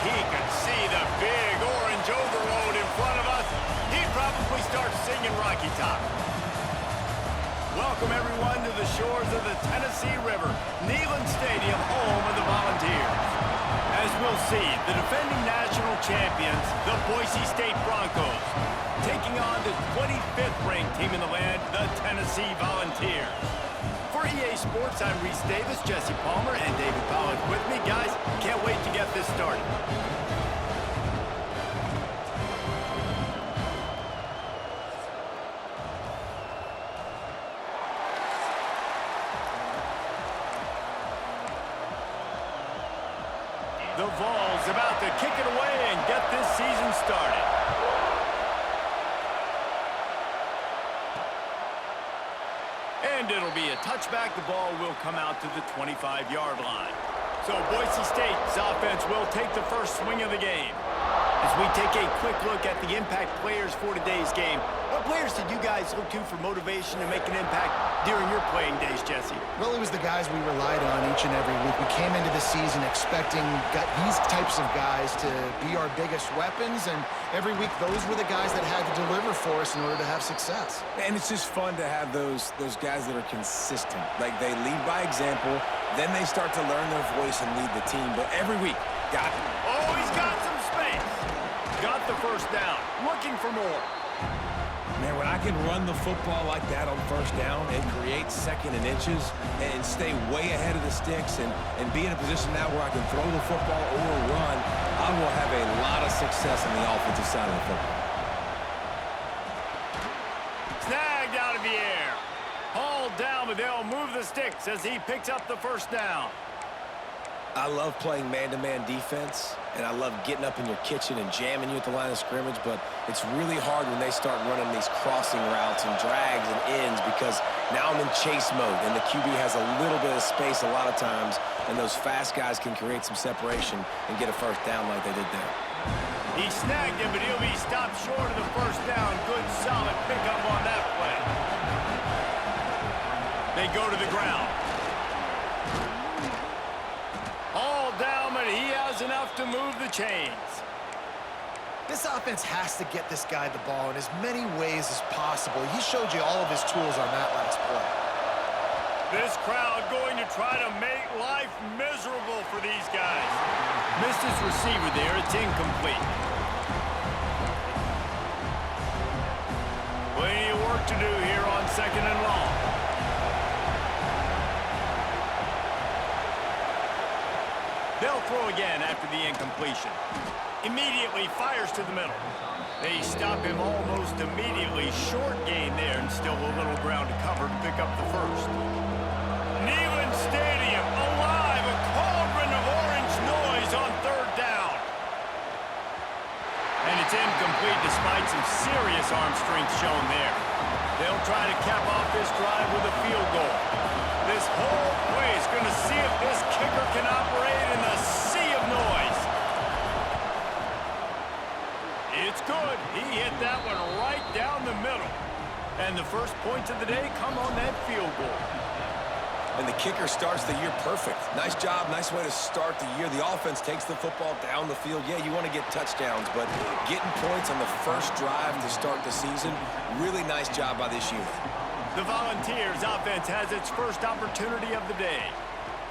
he could see the big orange overload in front of us, he'd probably start singing Rocky Top. Welcome, everyone, to the shores of the Tennessee River, Neyland Stadium, home of the Volunteers. As we'll see, the defending national champions, the Boise State Broncos, taking on the 25th ranked team in the land, the Tennessee Volunteers. For EA Sports, I'm Reese Davis, Jesse Palmer, and David Pollack with me. Guys, can't wait to get this started. The Vols about to kick it away and get this season started. And it'll be a touchback. The ball will come out to the 25-yard line. So Boise State's offense will take the first swing of the game. As we take a quick look at the impact players for today's game, what players did you guys look to for motivation to make an impact during your playing days, Jesse? Well, it was the guys we relied on each and every week. We came into the season expecting these types of guys to be our biggest weapons, and every week those were the guys that had to deliver for us in order to have success. And it's just fun to have those guys that are consistent. Like, they lead by example, then they start to learn their voice and lead the team. But every week, got it. Oh, he's got some space. Got the first down. Looking for more. Man, when I can run the football like that on first down and create second and inches and stay way ahead of the sticks and be in a position now where I can throw the football or run, I will have a lot of success on the offensive side of the football. Snagged out of the air. Hauled down, but they'll move the sticks as he picks up the first down. I love playing man-to-man defense, and I love getting up in your kitchen and jamming you at the line of scrimmage, but it's really hard when they start running these crossing routes and drags and ends because now I'm in chase mode, and the QB has a little bit of space a lot of times, and those fast guys can create some separation and get a first down like they did there. He snagged him, but he'll be stopped short of the first down. Good, solid pickup on that play. They go to the ground. All down, but he has enough to move the chains. This offense has to get this guy the ball in as many ways as possible. He showed you all of his tools on that last play. This crowd going to try to make life miserable for these guys. Missed his receiver there. It's incomplete. Plenty of work to do here on second and long. They'll throw again after the incompletion. Immediately fires to the middle. They stop him almost immediately. Short gain there and still a little ground to cover to pick up the first. Neyland Stadium alive. A cauldron of orange noise on third down. And it's incomplete despite some serious arm strength shown there. They'll try to cap off this drive with a field goal. This whole play is going to see if this kicker can operate in the sea of noise. It's good. He hit that one right down the middle. And the first points of the day come on that field goal. And the kicker starts the year perfect. Nice job, nice way to start the year. The offense takes the football down the field. Yeah, you want to get touchdowns, but getting points on the first drive to start the season, really nice job by this unit. The Volunteers offense has its first opportunity of the day.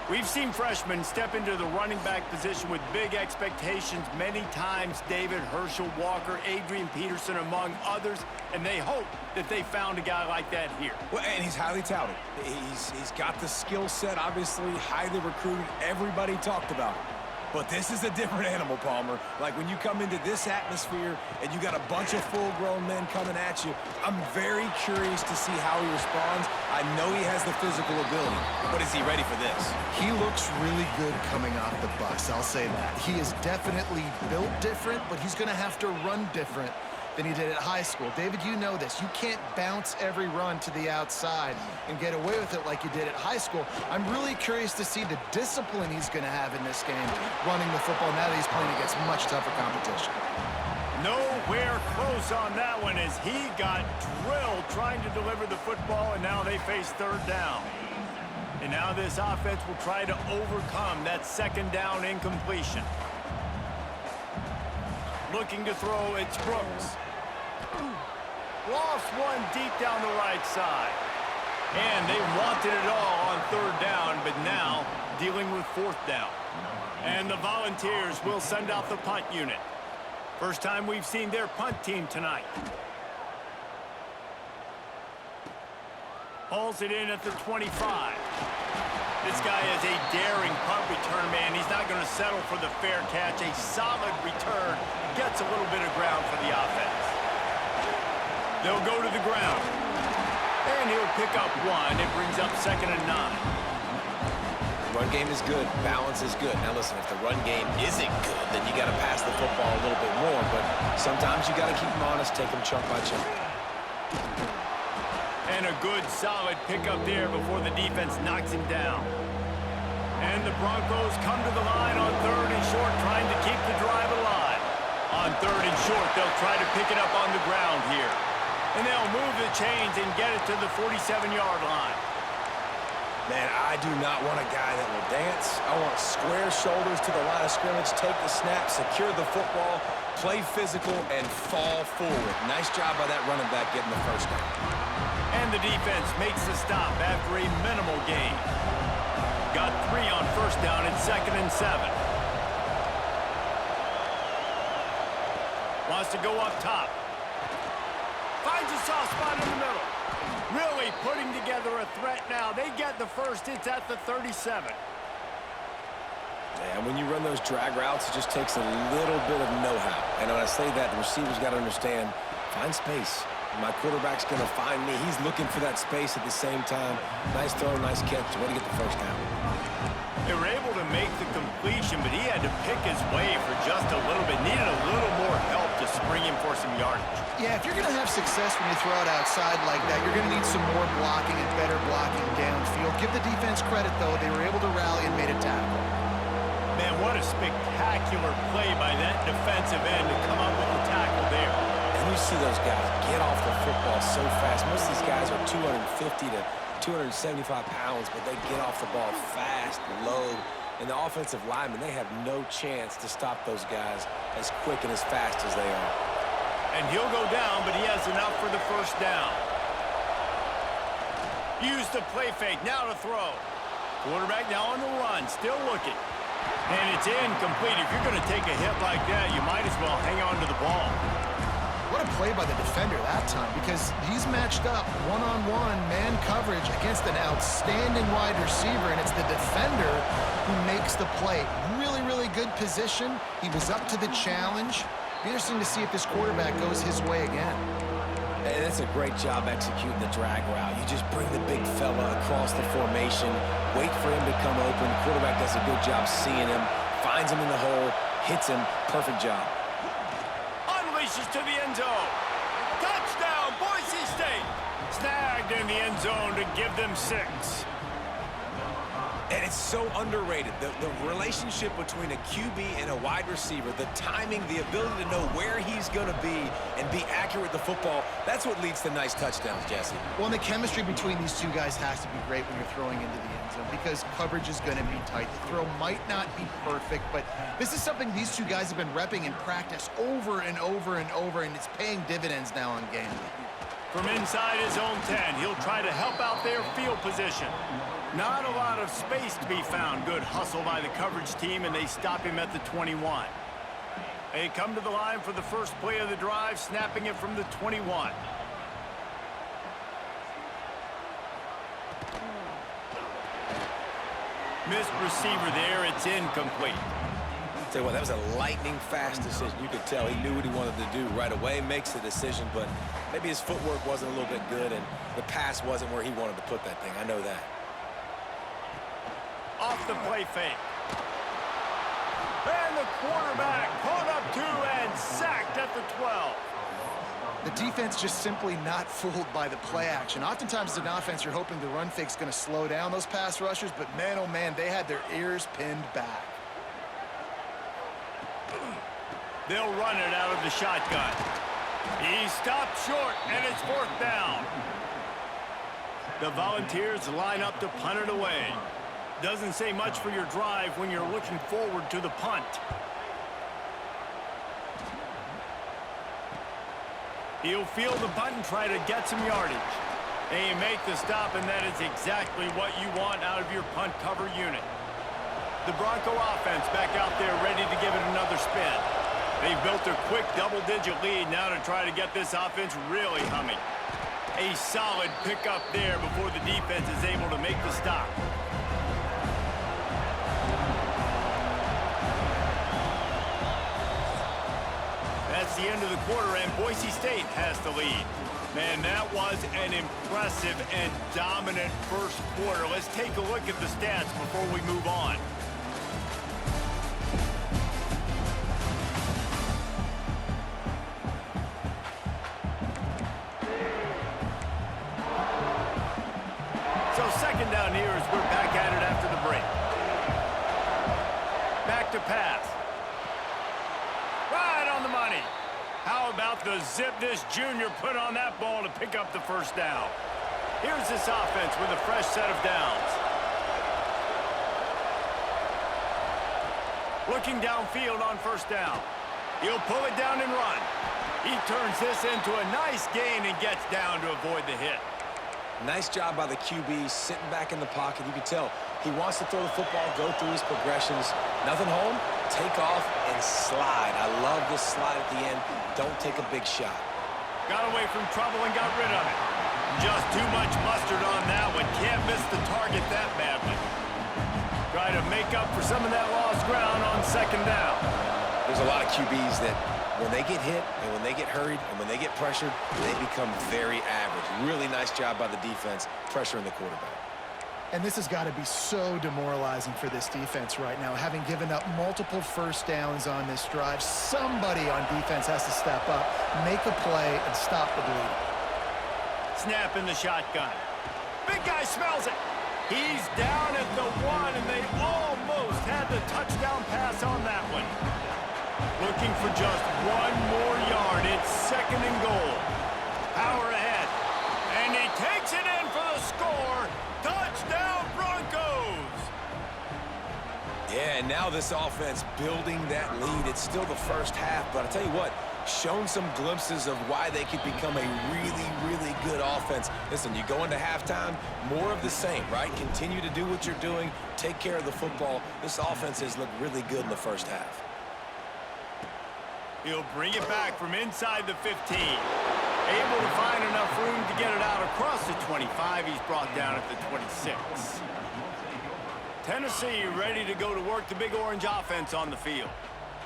We've seen freshmen step into the running back position with big expectations many times. David, Herschel, Walker, Adrian Peterson, among others, and they hope that they found a guy like that here. Well, and he's highly touted. He's got the skill set, obviously, highly recruited. Everybody talked about it. But this is a different animal, Palmer. Like, when you come into this atmosphere and you got a bunch of full-grown men coming at you, I'm very curious to see how he responds. I know he has the physical ability, but is he ready for this? He looks really good coming off the bus, I'll say that. He is definitely built different, but he's going to have to run different than he did at high school. David, you know this. You can't bounce every run to the outside and get away with it like you did at high school. I'm really curious to see the discipline he's going to have in this game running the football now that he's playing against much tougher competition. Nowhere close on that one as he got drilled trying to deliver the football, and now they face third down. And now this offense will try to overcome that second down incompletion. Looking to throw, it's Brooks. Lost one deep down the right side. And they wanted it all on third down, but now dealing with fourth down. And the Volunteers will send out the punt unit. First time we've seen their punt team tonight. Hauls it in at the 25. This guy is a daring punt return man. He's not going to settle for the fair catch. A solid return gets a little bit of ground for the offense. They'll go to the ground. And he'll pick up one. It brings up 2nd and 9. Run game is good. Balance is good. Now listen, if the run game isn't good, then you got to pass the football a little bit more. But sometimes you got to keep them honest, take them chunk by chunk. And a good, solid pickup there before the defense knocks him down. And the Broncos come to the line on 3rd and short, trying to keep the drive alive. On 3rd and short, they'll try to pick it up on the ground here. And they'll move the chains and get it to the 47-yard line. Man, I do not want a guy that will dance. I want square shoulders to the line of scrimmage, take the snap, secure the football, play physical, and fall forward. Nice job by that running back getting the first down. And the defense makes the stop after a minimal gain. Got 3 on first down at 2nd and 7. Wants to go up top. Finds a soft spot in the middle. Really putting together a threat now. They get the first. It's at the 37. And when you run those drag routes, it just takes a little bit of know-how. And when I say that, the receiver's got to understand, find space. My quarterback's going to find me. He's looking for that space at the same time. Nice throw, nice catch. Way to get the first down. They were able to make the completion, but he had to pick his way for just a little bit. Needed a little more help to spring him for some yardage. Yeah, if you're going to have success when you throw it outside like that, you're going to need some more blocking and better blocking downfield. Give the defense credit, though. They were able to rally and made a tackle. Man, what a spectacular play by that defensive end to come up with the tackle there. And you see those guys get off the football so fast. Most of these guys are 250 to 275 pounds, but they get off the ball fast, low. And the offensive linemen, they have no chance to stop those guys as quick and as fast as they are. And he'll go down, but he has enough for the first down. Use the play fake, now to throw. Quarterback now on the run, still looking. And it's incomplete. If you're going to take a hit like that, you might as well hang on to the ball. What a play by the defender that time, because he's matched up one-on-one man coverage against an outstanding wide receiver, and it's the defender who makes the play. Really, really good position. He was up to the challenge. Be interesting to see if this quarterback goes his way again. And that's a great job executing the drag route. You just bring the big fella across the formation, wait for him to come open. Quarterback does a good job seeing him, finds him in the hole, hits him. Perfect job. Unleashes to the end zone. Touchdown, Boise State. Snagged in the end zone to give them 6. And it's so underrated. The relationship between a QB and a wide receiver, the timing, the ability to know where he's going to be and be accurate with the football, that's what leads to nice touchdowns, Jesse. Well, and the chemistry between these two guys has to be great when you're throwing into the end zone, because coverage is going to be tight. The throw might not be perfect, but this is something these two guys have been repping in practice over and over and over, and it's paying dividends now on game day. From inside his own 10, he'll try to help out their field position. Not a lot of space to be found. Good hustle by the coverage team, and they stop him at the 21. They come to the line for the first play of the drive, snapping it from the 21. Missed receiver there. It's incomplete. Tell you what, that was a lightning-fast decision. You could tell he knew what he wanted to do right away, makes the decision, but maybe his footwork wasn't a little bit good, and the pass wasn't where he wanted to put that thing. I know that. Off the play fake. And the quarterback pulled up 2 and sacked at the 12. The defense just simply not fooled by the play action. Oftentimes as an offense, you're hoping the run fake's going to slow down those pass rushers, but man, oh man, they had their ears pinned back. They'll run it out of the shotgun. He stopped short, and it's 4th down. The Volunteers line up to punt it away. Doesn't say much for your drive when you're looking forward to the punt. He'll field the punt and try to get some yardage. They make the stop, and that is exactly what you want out of your punt cover unit. The Bronco offense back out there ready to give it another spin. They've built a quick double-digit lead now to try to get this offense really humming. A solid pickup there before the defense is able to make the stop. That's the end of the quarter, and Boise State has the lead. Man, that was an impressive and dominant first quarter. Let's take a look at the stats before we move on. So second down here as we're back at it after the break. Back to pass. Right on the money. How about the zip this junior put on that ball to pick up the first down? Here's this offense with a fresh set of downs. Looking downfield on first down. He'll pull it down and run. He turns this into a nice gain and gets down to avoid the hit. Nice job by the QB, sitting back in the pocket. You can tell he wants to throw the football, go through his progressions. Nothing home, take off, and slide. I love this slide at the end. Don't take a big shot. Got away from trouble and got rid of it. Just too much mustard on that one. Can't miss the target that badly. Try to make up for some of that lost ground on second down. There's a lot of QBs that when they get hit and when they get hurried and when they get pressured, they become very average. Really nice job by the defense, pressuring the quarterback. And this has got to be so demoralizing for this defense right now. Having given up multiple first downs on this drive, somebody on defense has to step up, make a play, and stop the bleeding. Snap in the shotgun. Big guy smells it. He's down at the 1, and they almost had the touchdown pass on that one. Looking for just one more yard. It's second and goal. Power ahead. And he takes it in for the score. Touchdown, Broncos! Yeah, and now this offense building that lead. It's still the first half, but I'll tell you what, shown some glimpses of why they could become a really, really good offense. Listen, you go into halftime, more of the same, right? Continue to do what you're doing, take care of the football. This offense has looked really good in the first half. He'll bring it back from inside the 15. Able to find enough room to get it out across the 25. He's brought down at the 26. Tennessee ready to go to work the Big Orange offense on the field.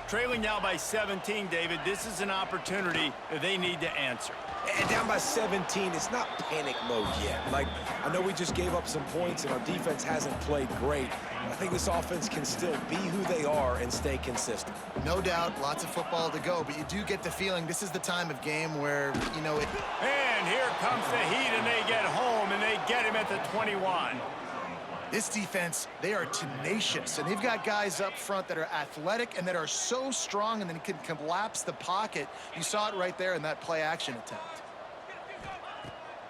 Trailing now by 17, David. This is an opportunity that they need to answer. And down by 17, it's not panic mode yet. Like, I know we just gave up some points and our defense hasn't played great. I think this offense can still be who they are and stay consistent. No doubt, lots of football to go, but you do get the feeling this is the time of game where, you know, it... And here comes the heat, and they get home, and they get him at the 21. This defense, they are tenacious, and they've got guys up front that are athletic and that are so strong and then can collapse the pocket. You saw it right there in that play-action attempt.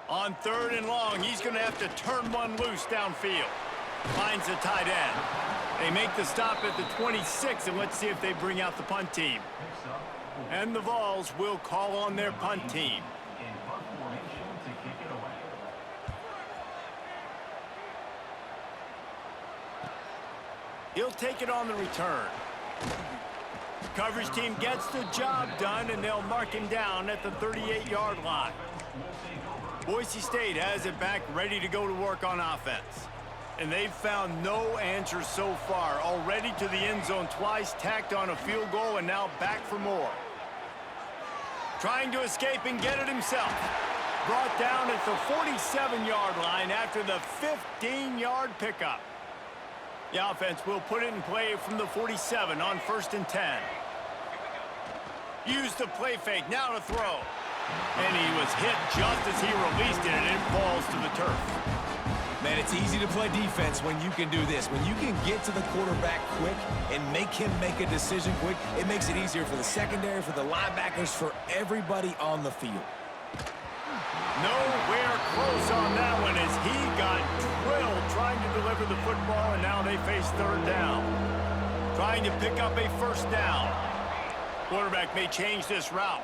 On third and long, he's going to have to turn one loose downfield. Finds the tight end. They make the stop at the 26, and let's see if they bring out the punt team. And the Vols will call on their punt team. He'll take it on the return. Coverage team gets the job done, and they'll mark him down at the 38-yard line. Boise State has it back, ready to go to work on offense. And they've found no answers so far. Already to the end zone twice, tacked on a field goal, and now back for more. Trying to escape and get it himself. Brought down at the 47-yard line after the 15-yard pickup. The offense will put it in play from the 47 on 1st and 10. Use the play fake, now to throw. And he was hit just as he released it, and it falls to the turf. Man, it's easy to play defense when you can do this. When you can get to the quarterback quick and make him make a decision quick, it makes it easier for the secondary, for the linebackers, for everybody on the field. Nowhere close on that one as he got drilled trying to deliver the football, and now they face third down. Trying to pick up a first down. Quarterback may change this route.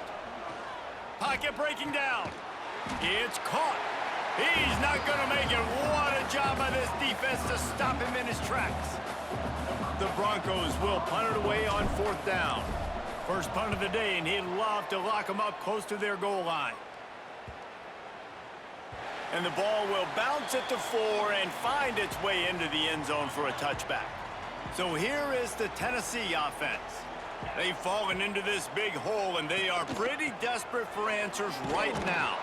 Pocket breaking down. It's caught. He's not going to make it. What a job by this defense to stop him in his tracks. The Broncos will punt it away on 4th down. First punt of the day, and he'd love to lock them up close to their goal line. And the ball will bounce it to 4 and find its way into the end zone for a touchback. So here is the Tennessee offense. They've fallen into this big hole, and they are pretty desperate for answers right now.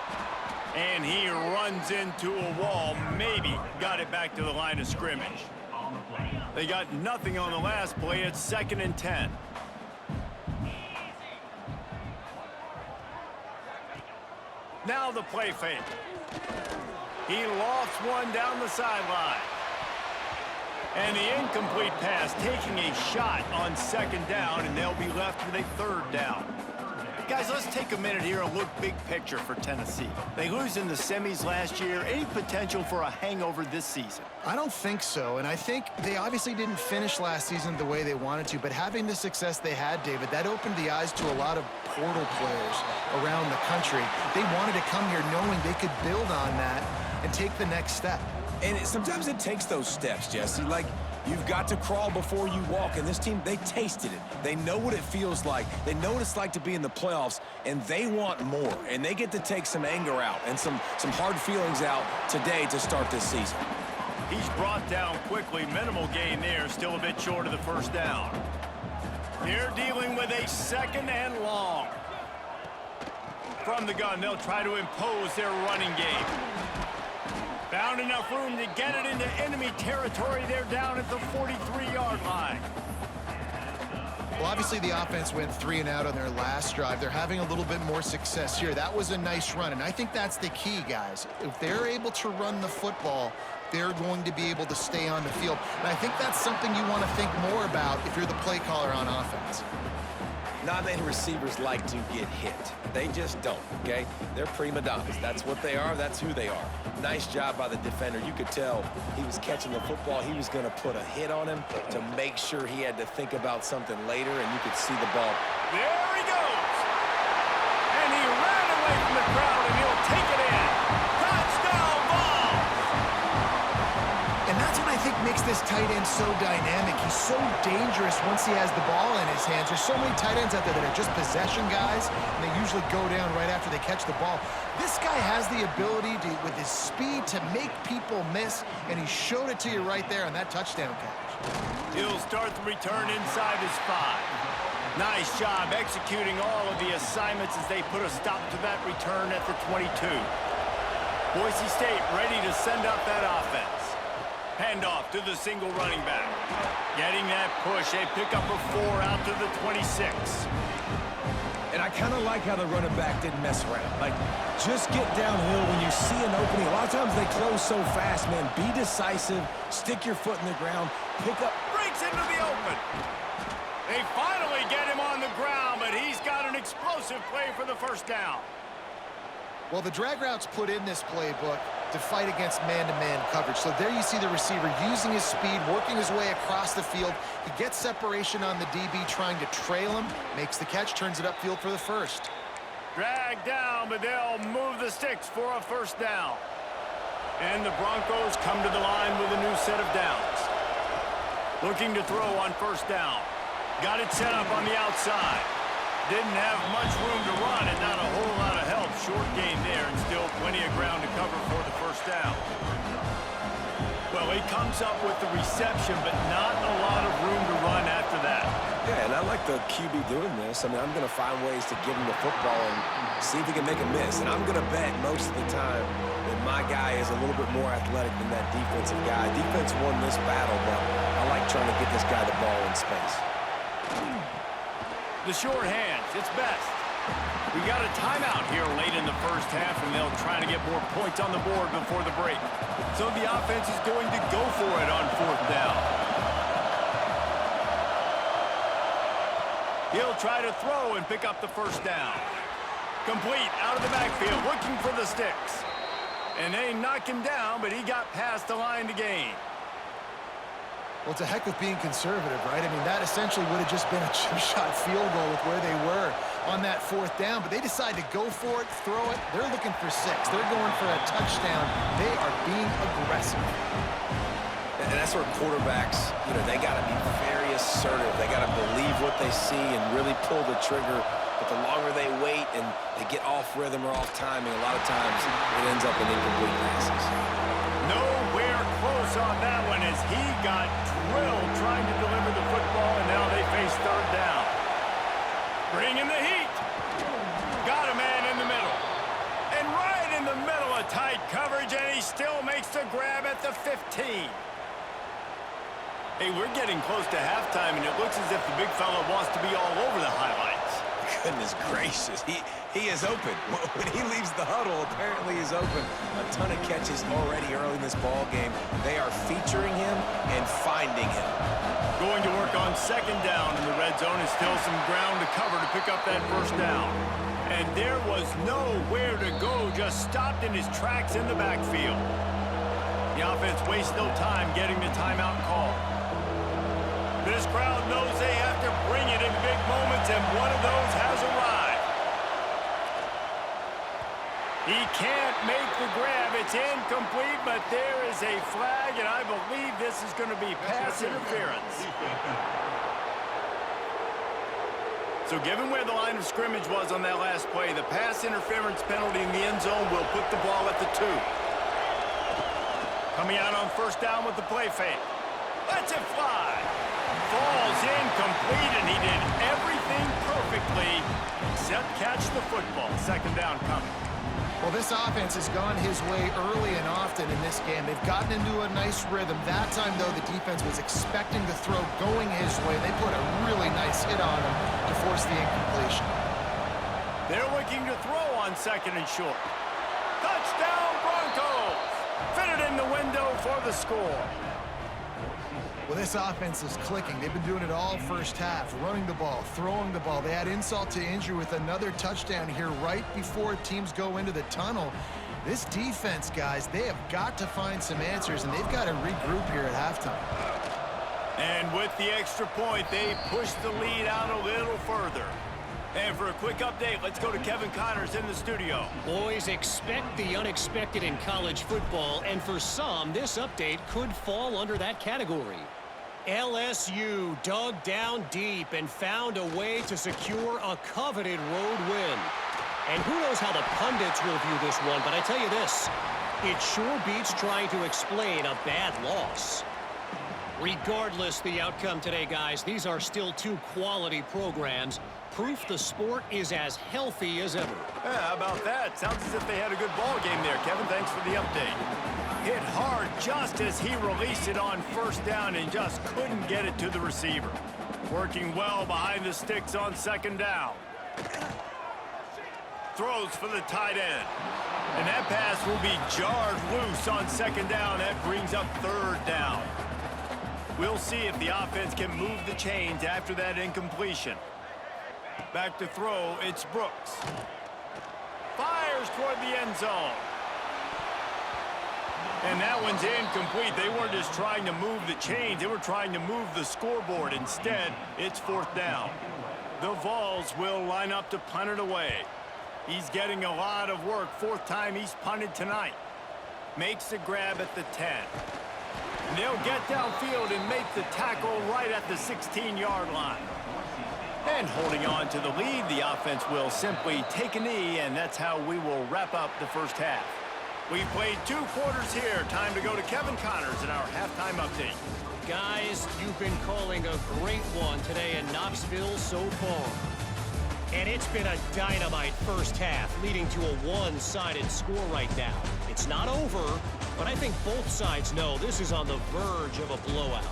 And he runs into a wall, maybe got it back to the line of scrimmage. They got nothing on the last play. It's 2nd and 10. Now the play fake. He lofts one down the sideline. And the incomplete pass taking a shot on 2nd down, and they'll be left with a 3rd down. Guys, let's take a minute here and look big picture for Tennessee. They lose in the semis last year. Any potential for a hangover this season? I don't think so, and I think they obviously didn't finish last season the way they wanted to, but having the success they had, David, that opened the eyes to a lot of portal players around the country. They wanted to come here knowing they could build on that and take the next step. And sometimes it takes those steps, Jesse. Like, you've got to crawl before you walk. And this team, they tasted it. They know what it feels like. They know what it's like to be in the playoffs, and they want more. And they get to take some anger out and some hard feelings out today to start this season. He's brought down quickly. Minimal gain there. Still a bit short of the 1st down. They're dealing with a 2nd and long. From the gun, they'll try to impose their running game. Found enough room to get it into enemy territory. They're down at the 43-yard line. Well, obviously the offense went 3 and out on their last drive. They're having a little bit more success here. That was a nice run, and I think that's the key, guys. If they're able to run the football, they're going to be able to stay on the field. And I think that's something you want to think more about if you're the play caller on offense. Not many receivers like to get hit. They just don't, okay? They're prima donnas. That's what they are. That's who they are. Nice job by the defender. You could tell he was catching the football. He was going to put a hit on him to make sure he had to think about something later, and you could see the ball. There he goes. And he ran away from the crowd, and he'll take it in. Touchdown ball. And that's what I think makes this tight end so dynamic. He's so dangerous once he has the ball in his hands. There's so many tight ends out there that are just possession guys, and they usually go down right after they catch the ball. This guy has the ability to, with his speed, to make people miss, and he showed it to you right there on that touchdown catch. He'll start the return inside his 5. Nice job executing all of the assignments as they put a stop to that return at the 22. Boise State ready to send up that offense. Handoff to the single running back. Getting that push, a pickup of 4 out to the 26. And I kind of like how the running back didn't mess around. Like, just get downhill when you see an opening. A lot of times they close so fast, man. Be decisive, stick your foot in the ground, pick up. Breaks into the open. They finally get him on the ground, but he's got an explosive play for the 1st down. Well, the drag routes put in this playbook to fight against man-to-man coverage. So there you see the receiver using his speed, working his way across the field. He gets separation on the DB trying to trail him, makes the catch, turns it upfield for the 1st. Dragged down, but they'll move the sticks for a 1st down. And the Broncos come to the line with a new set of downs. Looking to throw on 1st down. Got it set up on the outside. Didn't have much room to run and not a whole lot of help. Short gain there and still plenty of ground to cover for the 1st down. Well, he comes up with the reception, but not a lot of room to run after that. Yeah, and I like the QB doing this. I mean, I'm going to find ways to give him the football and see if he can make a miss. And I'm going to bet most of the time that my guy is a little bit more athletic than that defensive guy. Defense won this battle, but I like trying to get this guy the ball in space. The short hands, it's best. We got a timeout here late in the 1st half, and they'll try to get more points on the board before the break. So the offense is going to go for it on 4th down. He'll try to throw and pick up the 1st down. Complete out of the backfield, looking for the sticks. And they knock him down, but he got past the line to gain. Well, it's a heck of being conservative, right? I mean, that essentially would have just been a chip shot field goal with where they were on that 4th down, but they decide to go for it, throw it. They're looking for 6. They're going for a touchdown. They are being aggressive. And that's where quarterbacks, they got to be very assertive. They got to believe what they see and really pull the trigger. But the longer they wait and they get off rhythm or off timing, a lot of times it ends up in incomplete passes. Nowhere close on that one as he got drilled trying to deliver the football, and now they face 3rd down. Bringing the heat. Got a man in the middle. And right in the middle of tight coverage, and he still makes the grab at the 15. Hey, we're getting close to halftime, and it looks as if the big fella wants to be all over the highlights. Goodness gracious, he is open. When he leaves the huddle, apparently he's open. A ton of catches already early in this ball game. They are featuring him and finding him. Going to work on 2nd down in the red zone, and still some ground to cover to pick up that 1st down. And there was nowhere to go, just stopped in his tracks in the backfield. The offense wastes no time getting the timeout call. This crowd knows they have to bring it in big moments, and one of those has arrived. He can't make the grab. It's incomplete, but there is a flag, and I believe this is going to be pass interference. So given where the line of scrimmage was on that last play, the pass interference penalty in the end zone will put the ball at the 2. Coming out on 1st down with the play fake. Lets it fly. Falls incomplete, and he did everything perfectly except catch the football. 2nd down coming. Well, this offense has gone his way early and often in this game. They've gotten into a nice rhythm. That time, though, the defense was expecting the throw going his way. They put a really nice hit on him to force the incompletion. They're looking to throw on 2nd and short. Touchdown, Broncos! Fitted in the window for the score. Well, this offense is clicking. They've been doing it all 1st half, running the ball, throwing the ball. They had insult to injury with another touchdown here right before teams go into the tunnel. This defense, guys, they have got to find some answers, and they've got to regroup here at halftime. And with the extra point, they push the lead out a little further. And for a quick update, let's go to Kevin Connors in the studio. Boys, expect the unexpected in college football, and for some, this update could fall under that category. LSU dug down deep and found a way to secure a coveted road win. And who knows how the pundits will view this one, but I tell you this, it sure beats trying to explain a bad loss. Regardless the outcome today, guys, these are still 2 quality programs. Proof the sport is as healthy as ever. Yeah, how about that? Sounds as if they had a good ball game there, Kevin. Thanks for the update. Hit hard just as he released it on 1st down and just couldn't get it to the receiver. Working well behind the sticks on 2nd down. Throws for the tight end. And that pass will be jarred loose on 2nd down. That brings up 3rd down. We'll see if the offense can move the chains after that incompletion. Back to throw, it's Brooks. Fires toward the end zone. And that one's incomplete. They weren't just trying to move the chains, they were trying to move the scoreboard. Instead, it's 4th down. The Vols will line up to punt it away. He's getting a lot of work. 4th time he's punted tonight. Makes the grab at the 10. And they'll get downfield and make the tackle right at the 16-yard line. And holding on to the lead, the offense will simply take a knee, and that's how we will wrap up the 1st half. We've played 2 quarters here. Time to go to Kevin Connors in our halftime update. Guys, you've been calling a great one today in Knoxville so far. And it's been a dynamite 1st half, leading to a one-sided score right now. It's not over, but I think both sides know this is on the verge of a blowout.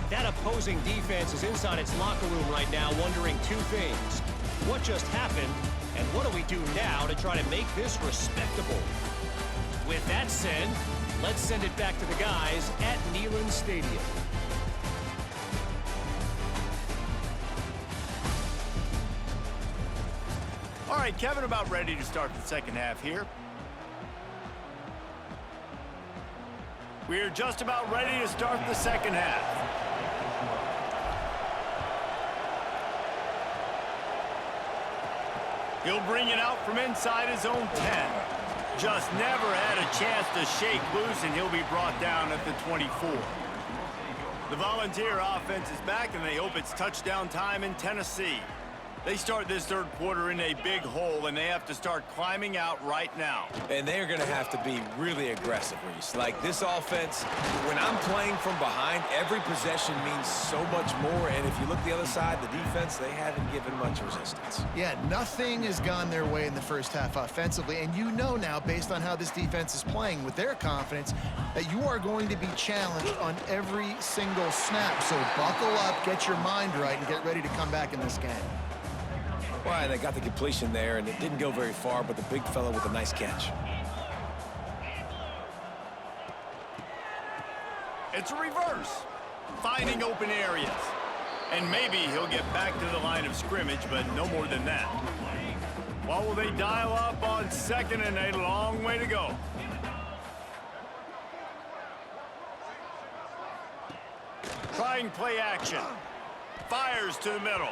That opposing defense is inside its locker room right now wondering 2 things. What just happened, and what do we do now to try to make this respectable? With that said, let's send it back to the guys at Neyland Stadium. All right, Kevin, about ready to start the 2nd half here. We're just about ready to start the 2nd half. He'll bring it out from inside his own 10. Just never had a chance to shake loose, and he'll be brought down at the 24. The Volunteer offense is back, and they hope it's touchdown time in Tennessee. They start this third quarter in a big hole, and they have to start climbing out right now. And they're going to have to be really aggressive, Reese. Like, this offense, when I'm playing from behind, every possession means so much more. And if you look the other side, the defense, they haven't given much resistance. Yeah, nothing has gone their way in the first half offensively. And you know now, based on how this defense is playing with their confidence, that you are going to be challenged on every single snap. So buckle up, get your mind right, and get ready to come back in this game. Well, they got the completion there, and it didn't go very far, but the big fella with a nice catch. It's a reverse, finding open areas. And maybe he'll get back to the line of scrimmage, but no more than that. What will they dial up on second and a long way to go? Trying play action. Fires to the middle.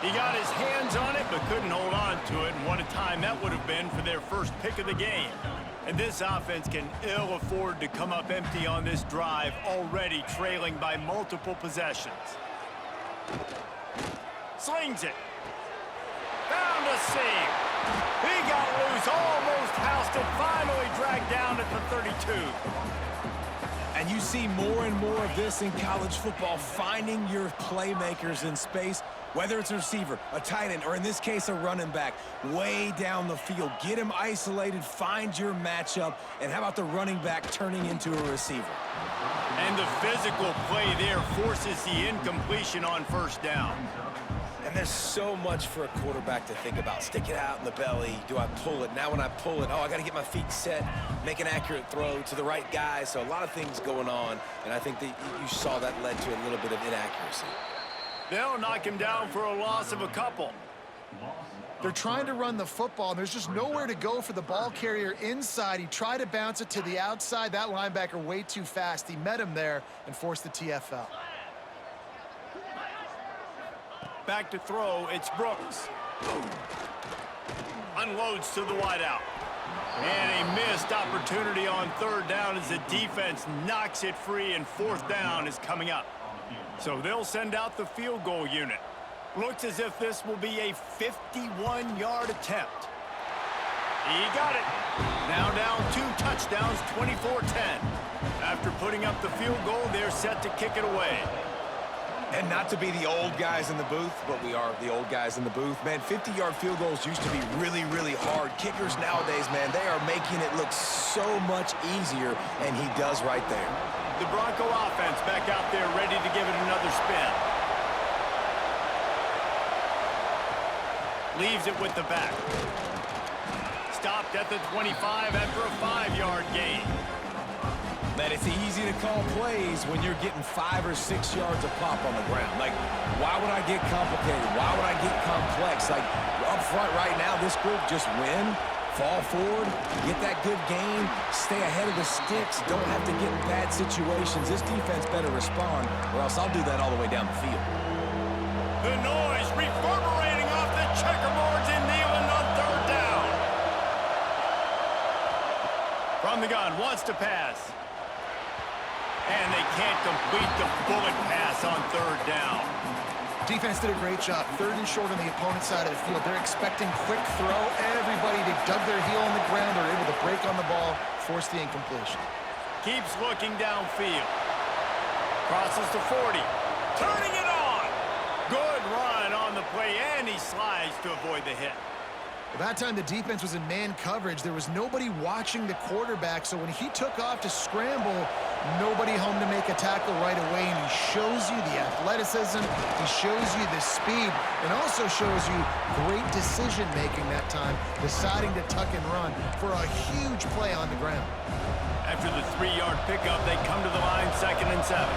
He got his hands on it, but couldn't hold on to it, and what a time that would have been for their first pick of the game. And this offense can ill afford to come up empty on this drive, already trailing by multiple possessions. Slings it. Found a seam. He got loose, almost housed it, finally dragged down at the 32. And you see more and more of this in college football, finding your playmakers in space, whether it's a receiver, a tight end, or in this case, a running back, way down the field. Get him isolated, find your matchup, and how about the running back turning into a receiver? And the physical play there forces the incompletion on first down. And there's so much for a quarterback to think about. Stick it out in the belly. Do I pull it? Now when I pull it, oh, I got to get my feet set, make an accurate throw to the right guy. So a lot of things going on, and I think that you saw that led to a little bit of inaccuracy. They'll knock him down for a loss of a couple. They're trying to run the football, and there's just nowhere to go for the ball carrier inside. He tried to bounce it to the outside. That linebacker way too fast. He met him there and forced the TFL. Back to throw, it's Brooks. Unloads to the wideout. And a missed opportunity on third down as the defense knocks it free, and fourth down is coming up. So they'll send out the field goal unit. Looks as if this will be a 51-yard attempt. He got it. Now down 2 touchdowns, 24-10. After putting up the field goal, they're set to kick it away. And not to be the old guys in the booth, but we are the old guys in the booth. Man, 50-yard field goals used to be really, really hard. Kickers nowadays, man, they are making it look so much easier, and he does right there. The Bronco offense back out there ready to give it another spin. Leaves it with the back. Stopped at the 25 after a 5-yard gain. Man, it's easy to call plays when you're getting 5 or 6 yards of pop on the ground. Like, why would I get complicated? Why would I get complex? Like, up front right now, this group just win, fall forward, get that good gain, stay ahead of the sticks, don't have to get in bad situations. This defense better respond, or else I'll do that all the way down the field. The noise reverberating off the checkerboards in Neyland on third down. From the gun, wants to pass. And they can't complete the bullet pass on third down. Defense did a great job. Third and short on the opponent's side of the field. They're expecting quick throw. Everybody, they dug their heel on the ground. They're able to break on the ball, force the incompletion. Keeps looking downfield. Crosses to 40. Turning it on. Good run on the play, and he slides to avoid the hit. Well, that time the defense was in man coverage. There was nobody watching the quarterback, so when he took off to scramble, nobody home to make a tackle right away, and he shows you the athleticism, he shows you the speed, and also shows you great decision-making that time, deciding to tuck and run for a huge play on the ground. After the 3-yard pickup, they come to the line, 2nd and 7.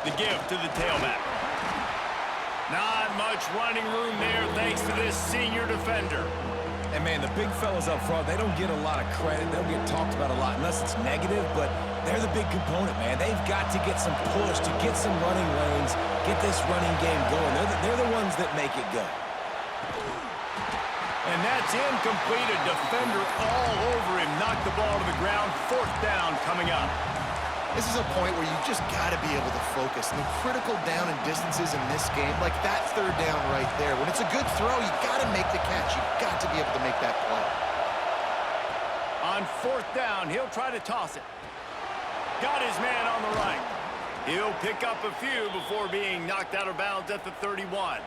The give to the tailback. Not much running room there thanks to this senior defender. And, man, the big fellas up front, they don't get a lot of credit. They don't get talked about a lot unless it's negative, but They're the big component, man. They've got to get some push, to get some running lanes, get this running game going. They're the ones that make it go. And that's incomplete. A defender all over him. Knocked the ball to the ground. 4th down coming up. This is a point where you just got to be able to focus. And the critical down and distances in this game, like that 3rd down right there. When it's a good throw, you got to make the catch. You got to be able to make that play. On 4th down, he'll try to toss it. Got his man on the right. He'll pick up a few before being knocked out of bounds at the 31.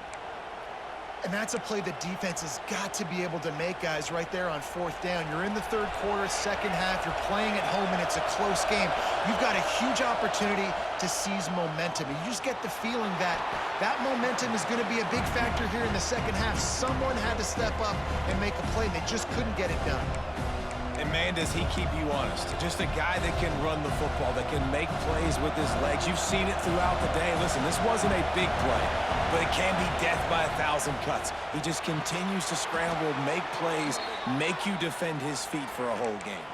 And that's a play the defense has got to be able to make, guys, right there on 4th down. You're in the 3rd quarter, 2nd half. You're playing at home, and it's a close game. You've got a huge opportunity to seize momentum. You just get the feeling that that momentum is going to be a big factor here in the 2nd half. Someone had to step up and make a play, and they just couldn't get it done. And, man, does he keep you honest. Just a guy that can run the football, that can make plays with his legs. You've seen it throughout the day. Listen, this wasn't a big play, but it can be death by 1,000 cuts. He just continues to scramble, make plays, make you defend his feet for a whole game.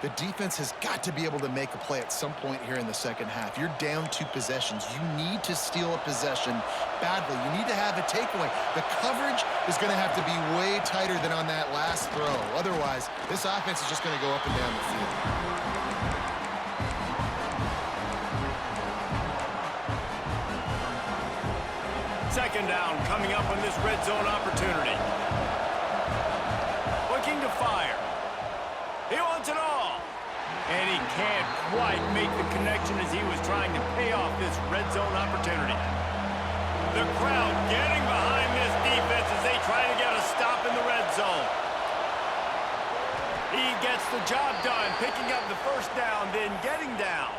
The defense has got to be able to make a play at some point here in the 2nd half. You're down 2 possessions. You need to steal a possession badly. You need to have a takeaway. The coverage is going to have to be way tighter than on that last throw. Otherwise, this offense is just going to go up and down the field. Second down coming up on this red zone opportunity. Looking to fire. He wants it all. And he can't quite make the connection as he was trying to pay off this red zone opportunity. The crowd getting behind this defense as they try to get a stop in the red zone. He gets the job done, picking up the 1st down, then getting down.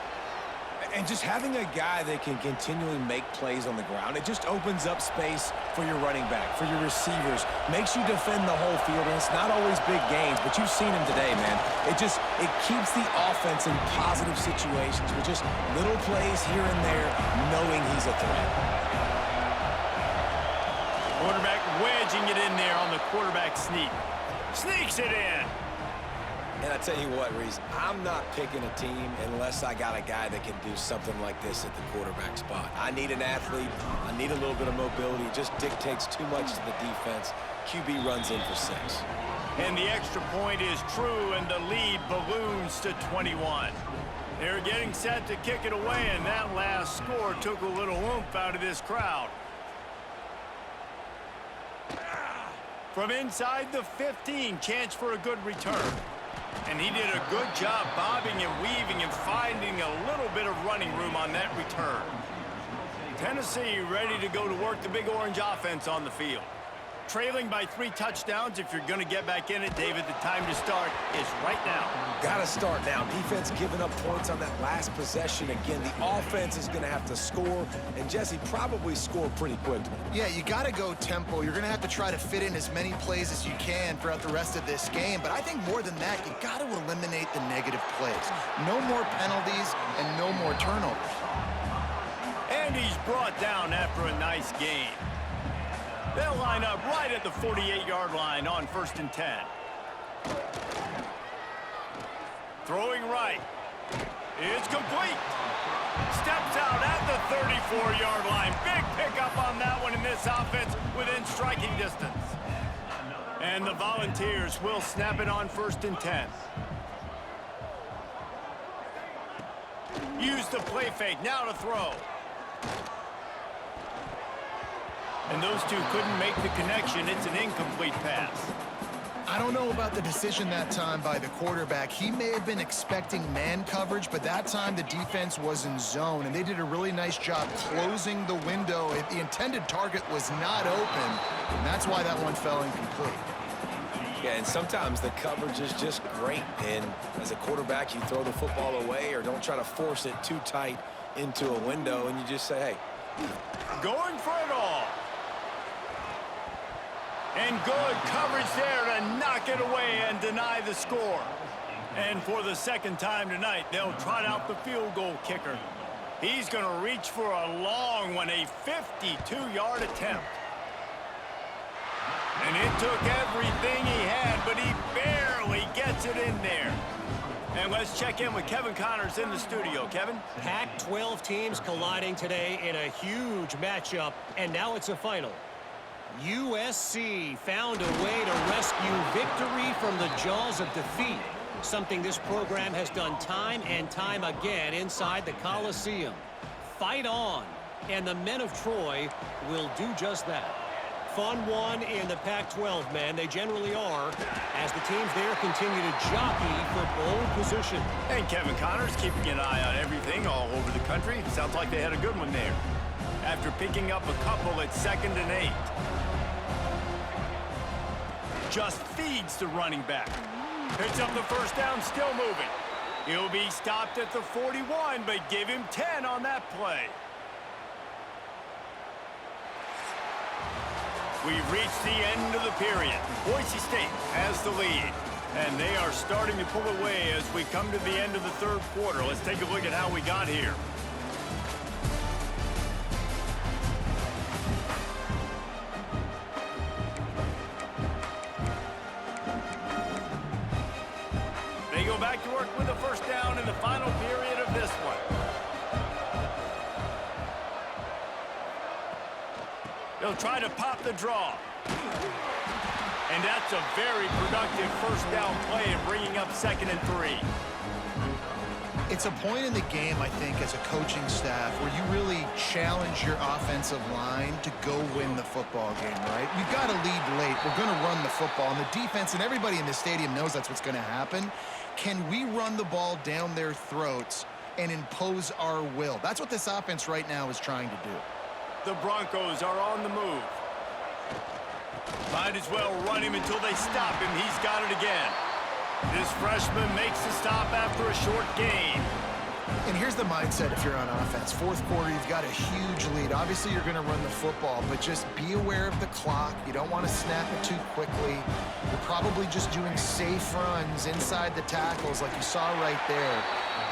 And just having a guy that can continually make plays on the ground, it just opens up space for your running back, for your receivers, makes you defend the whole field, and it's not always big gains, but you've seen him today, man. It keeps the offense in positive situations with just little plays here and there, knowing he's a threat. Quarterback wedging it in there on the quarterback sneak. Sneaks it in. And I tell you what, Reese, I'm not picking a team unless I got a guy that can do something like this at the quarterback spot. I need an athlete. I need a little bit of mobility. It just dictates too much to the defense. QB runs in for 6. And the extra point is true, and the lead balloons to 21. They're getting set to kick it away, and that last score took a little oomph out of this crowd. From inside the 15, chance for a good return. And he did a good job bobbing and weaving and finding a little bit of running room on that return. Tennessee ready to go to work the Big Orange offense on the field. Trailing by 3 touchdowns. If you're going to get back in it, David, the time to start is right now. Got to start now. Defense giving up points on that last possession. Again, the offense is going to have to score, and Jesse probably score pretty quickly. Yeah, you got to go tempo. You're going to have to try to fit in as many plays as you can throughout the rest of this game. But I think more than that, you got to eliminate the negative plays. No more penalties and no more turnovers. And he's brought down after a nice gain. They'll line up right at the 48-yard line on 1st and 10. Throwing right. It's complete. Steps out at the 34-yard line. Big pickup on that one in this offense within striking distance. And the Volunteers will snap it on 1st and 10. Use the play fake. Now to throw. And those two couldn't make the connection. It's an incomplete pass. I don't know about the decision that time by the quarterback. He may have been expecting man coverage, but that time the defense was in zone, and they did a really nice job closing the window. The intended target was not open, and that's why that one fell incomplete. Yeah, and sometimes the coverage is just great. And as a quarterback, you throw the football away or don't try to force it too tight into a window, and you just say, hey. Going for it all. And good coverage there to knock it away and deny the score. And for the 2nd time tonight, they'll trot out the field goal kicker. He's going to reach for a long one, a 52-yard attempt. And it took everything he had, but he barely gets it in there. And let's check in with Kevin Connors in the studio. Kevin? Pac-12 teams colliding today in a huge matchup, and now it's a final. USC found a way to rescue victory from the jaws of defeat, something this program has done time and time again inside the Coliseum. Fight on, and the men of Troy will do just that. Fun one in the Pac-12, man. They generally are, as the teams there continue to jockey for pole position. And Kevin Connors keeping an eye on everything all over the country. Sounds like they had a good one there. After picking up a couple at 2nd and 8. Just feeds the running back. Picks up the first down, still moving. He'll be stopped at the 41, but give him 10 on that play. We've reached the end of the period. Boise State has the lead, and they are starting to pull away as we come to the end of the 3rd quarter. Let's take a look at how we got here. They go back to work with a first down in the final period of this one. They'll try to pop the draw. And that's a very productive first down play in bringing up 2nd and 3. It's a point in the game, I think, as a coaching staff where you really challenge your offensive line to go win the football game, right? You've got to lead late. We're going to run the football. And the defense and everybody in the stadium knows that's what's going to happen. Can we run the ball down their throats and impose our will? That's what this offense right now is trying to do. The Broncos are on the move. Might as well run him until they stop him. He's got it again. This freshman makes the stop after a short gain. And here's the mindset if you're on offense. 4th quarter, you've got a huge lead. Obviously, you're going to run the football, but just be aware of the clock. You don't want to snap it too quickly. You're probably just doing safe runs inside the tackles like you saw right there.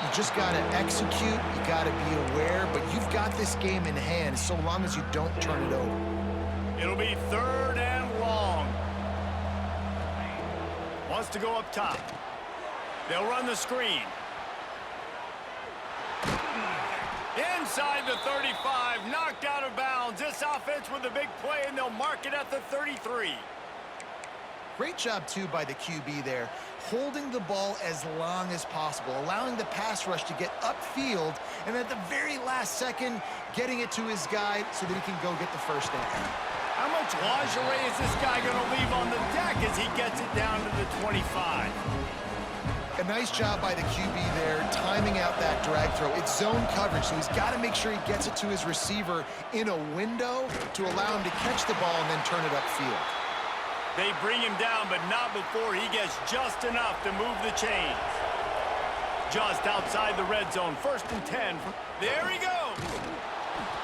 You just got to execute. You got to be aware, but you've got this game in hand so long as you don't turn it over. It'll be 3rd and long. Wants to go up top. They'll run the screen. Inside the 35, knocked out of bounds. This offense with a big play, and they'll mark it at the 33. Great job, too, by the QB there, holding the ball as long as possible, allowing the pass rush to get upfield, and at the very last second, getting it to his guy so that he can go get the first down. How much lingerie is this guy going to leave on the deck as he gets it down to the 25? A nice job by the QB there, timing out that drag throw. It's zone coverage, so he's got to make sure he gets it to his receiver in a window to allow him to catch the ball and then turn it upfield. They bring him down, but not before he gets just enough to move the chains. Just outside the red zone, 1st and 10. There he goes.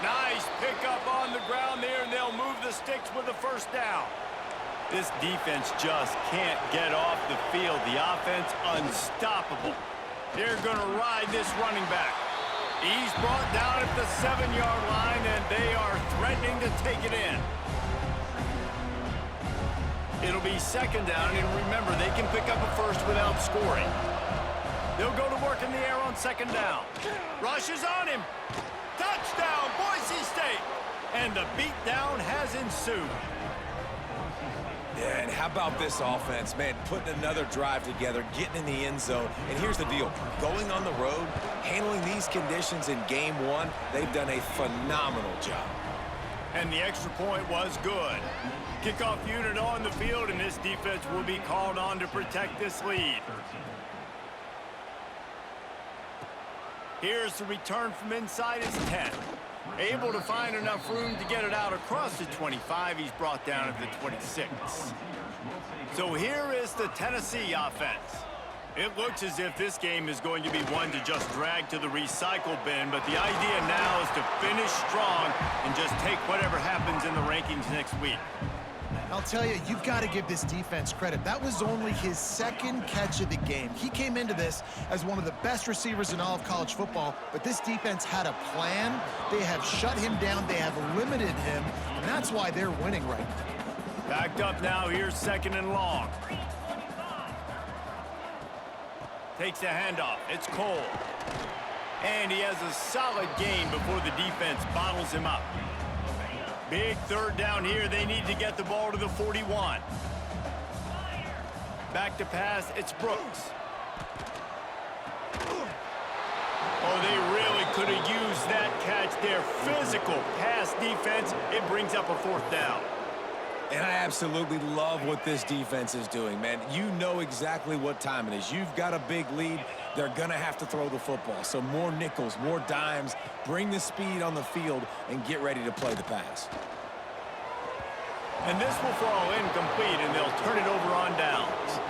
Nice pickup on the ground there, and they'll move the sticks with the first down. This defense just can't get off the field. The offense unstoppable. They're going to ride this running back. He's brought down at the 7-yard line, and they are threatening to take it in. It'll be 2nd down, and remember, they can pick up a first without scoring. They'll go to work in the air on 2nd down. Rush is on him. Touchdown, Boise State! And the beatdown has ensued. Yeah, and how about this offense, man, putting another drive together, getting in the end zone. And here's the deal. Going on the road, handling these conditions in game 1, they've done a phenomenal job. And the extra point was good. Kickoff unit on the field, and this defense will be called on to protect this lead. Here's the return from inside his 10. Able to find enough room to get it out across the 25. He's brought down at the 26. So here is the Tennessee offense. It looks as if this game is going to be one to just drag to the recycle bin, but the idea now is to finish strong and just take whatever happens in the rankings next week. I'll tell you, you've got to give this defense credit. That was only his 2nd catch of the game. He came into this as one of the best receivers in all of college football, but this defense had a plan. They have shut him down. They have limited him, and that's why they're winning right now. Backed up now. Here's 2nd and long. Takes the handoff. It's Cole. And he has a solid gain before the defense bottles him up. Big third down here. They need to get the ball to the 41. Back to pass. It's Brooks. Oh, they really could have used that catch there. Physical pass defense. It brings up a 4th down. And I absolutely love what this defense is doing, man. You know exactly what time it is. You've got a big lead. They're going to have to throw the football. So more nickels, more dimes. Bring the speed on the field and get ready to play the pass. And this will fall incomplete, and they'll turn it over on downs.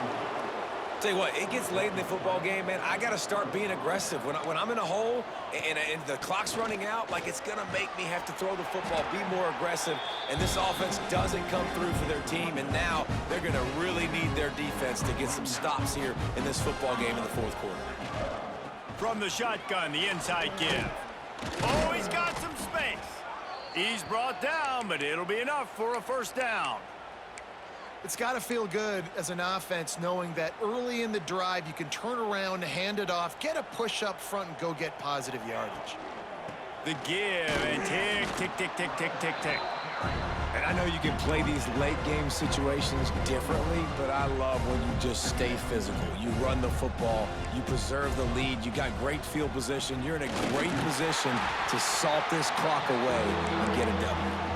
Tell you what, it gets late in the football game, man. I got to start being aggressive. When I'm in a hole and the clock's running out, like, it's going to make me have to throw the football, be more aggressive. And this offense doesn't come through for their team, and now they're going to really need their defense to get some stops here in this football game in the 4th quarter. From the shotgun, the inside give. Oh, he's got some space. He's brought down, but it'll be enough for a 1st down. It's got to feel good as an offense knowing that early in the drive you can turn around, hand it off, get a push up front, and go get positive yardage. The give, and tick, tick, tick, tick, tick, tick, tick. And I know you can play these late game situations differently, but I love when you just stay physical. You run the football, you preserve the lead, you got great field position, you're in a great position to salt this clock away and get a W.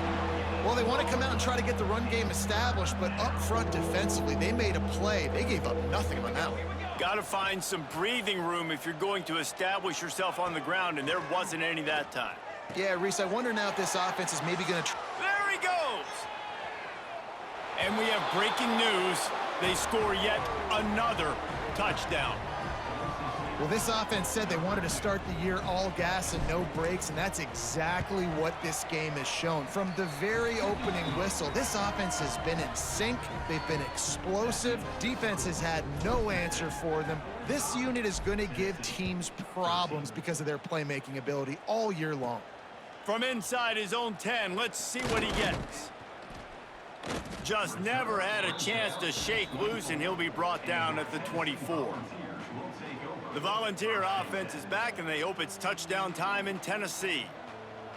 Well, they want to come out and try to get the run game established, but up front defensively, they made a play. They gave up nothing on that one. Got to find some breathing room if you're going to establish yourself on the ground, and there wasn't any that time. Yeah, Reese, I wonder now if this offense is maybe going to... There he goes! And we have breaking news. They score yet another touchdown. Well, this offense said they wanted to start the year all gas and no brakes, and that's exactly what this game has shown. From the very opening whistle, this offense has been in sync. They've been explosive. Defense has had no answer for them. This unit is going to give teams problems because of their playmaking ability all year long. From inside his own 10, let's see what he gets. Just never had a chance to shake loose, and he'll be brought down at the 24. The Volunteer offense is back, and they hope it's touchdown time in Tennessee.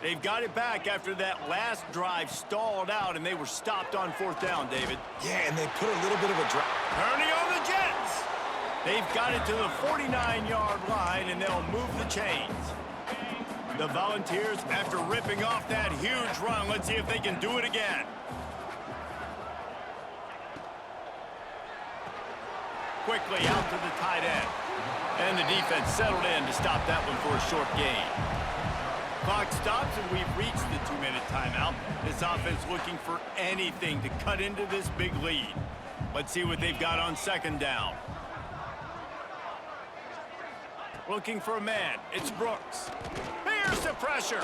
They've got it back after that last drive stalled out, and they were stopped on 4th down, David. Yeah, and they put a little bit of a drop. Turning on the Jets. They've got it to the 49-yard line, and they'll move the chains. The Volunteers, after ripping off that huge run, let's see if they can do it again. Quickly out to the tight end. And the defense settled in to stop that one for a short gain. Clock stops, and we've reached the 2-minute timeout. This offense looking for anything to cut into this big lead. Let's see what they've got on 2nd down. Looking for a man. It's Brooks. Here's the pressure.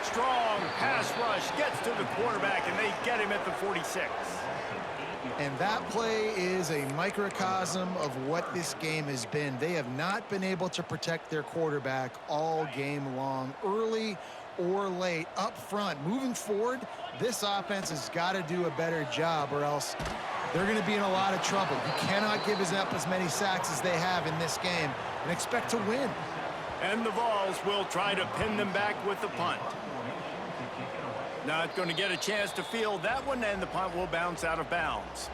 Strong pass rush gets to the quarterback, and they get him at the 46. And that play is a microcosm of what this game has been. They have not been able to protect their quarterback all game long, early or late, up front. Moving forward, this offense has got to do a better job, or else they're going to be in a lot of trouble. You cannot give up as many sacks as they have in this game and expect to win. And the Vols will try to pin them back with the punt. Not going to get a chance to field that one, and the punt will bounce out of bounds.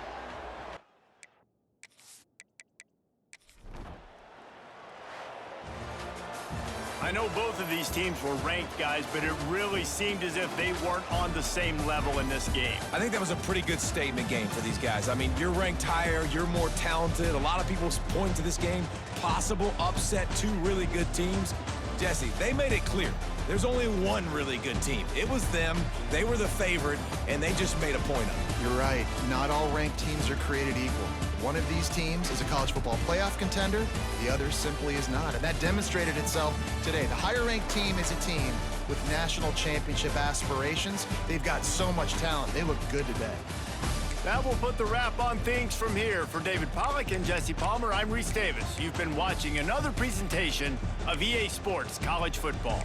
I know both of these teams were ranked, guys, but it really seemed as if they weren't on the same level in this game. I think that was a pretty good statement game for these guys. I mean, you're ranked higher, you're more talented. A lot of people point to this game, possible upset, 2 really good teams. Jesse, they made it clear. There's only one really good team. It was them. They were the favorite, and they just made a point of it. You're right. Not all ranked teams are created equal. One of these teams is a college football playoff contender. The other simply is not, and that demonstrated itself today. The higher-ranked team is a team with national championship aspirations. They've got so much talent. They look good today. That will put the wrap on things from here. For David Pollack and Jesse Palmer, I'm Reese Davis. You've been watching another presentation of EA Sports College Football.